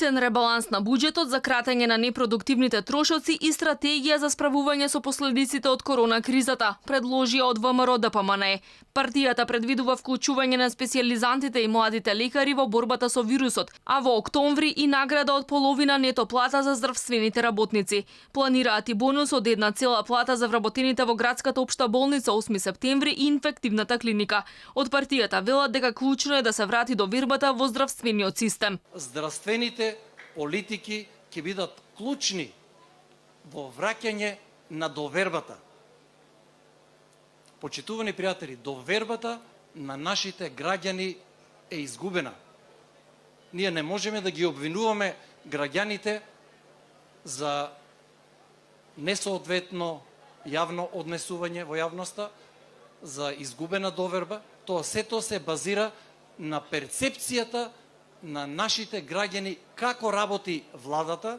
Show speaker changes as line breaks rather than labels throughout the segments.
Витен ребаланс на буџетот за кратење на непродуктивните трошоци и стратегија за справување со последиците од корона кризата, предложија од ВМРО ДПМНЕ. Партијата предвидува вклучување на специјализантите и младите лекари во борбата со вирусот, а во октомври и награда од половина нето плата за здравствените работници. Планираат и бонус од 1 плата за вработените во градската општа болница 8 септември и инфективната клиника. Од партијата велат дека клучно е да се врати довербата во здравствениот систем.
Здравствените политики ќе бидат клучни во враќање на довербата. Почитувани пријатели, довербата на нашите граѓани е изгубена. Ние не можеме да ги обвинуваме граѓаните за несоодветно јавно однесување во јавноста, за изгубена доверба. Тоа сето се базира на перцепцијата на нашите граѓани како работи владата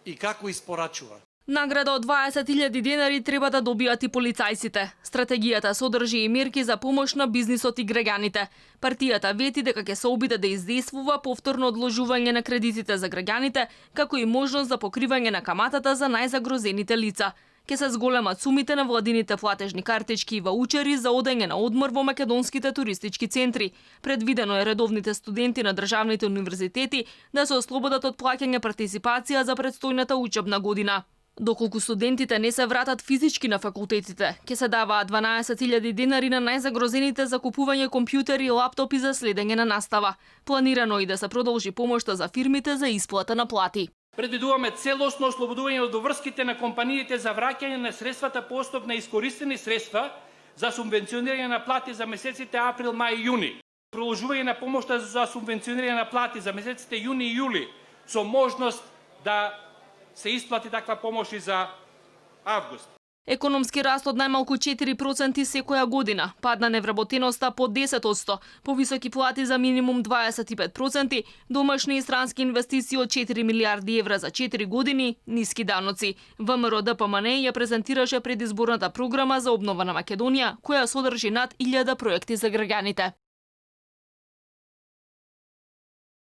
и како испорачува.
Награда од 20.000 денари треба да добијат и полицајците. Стратегијата содржи и мерки за помош на бизнисот и граѓаните. Партијата вети дека ќе се обиде да издействува повторно одложување на кредитите за граѓаните, како и можност за покривање на каматата за најзагрозените лица. Ке се зголемат сумите на владините платежни картички и ваучери за одење на одмор во македонските туристички центри. Предвидено е редовните студенти на државните универзитети да се ослободат од плаќање партиципација за предстојната учебна година. Доколку студентите не се вратат физички на факултетите, ќе се даваат 12.000 денари на најзагрозените за купување компјутери и лаптопи за следење на настава. Планирано и да се продолжи помошта за фирмите за исплата на плати.
Предвидуваме целосно ослободување од доврските на компаниите за враќање на средствата по основ на искористени средства за субвенционирање на плати за месеците април, мај и јуни. Продолжување на помошта за субвенционирање на плати за месеците јуни и јули со можност да се исплати таква помош и за август.
Економски раст од најмалку 4% секоја година, пад на невработеноста по 10%, повисоки плати за минимум 25%, домашни и странски инвестиции од 4 милиарди евра за 4 години, ниски даноци. ВМРО ДПМНЕ ја презентираше предизборната програма за обнова на Македонија, која содржи над 1000 проекти за граѓаните.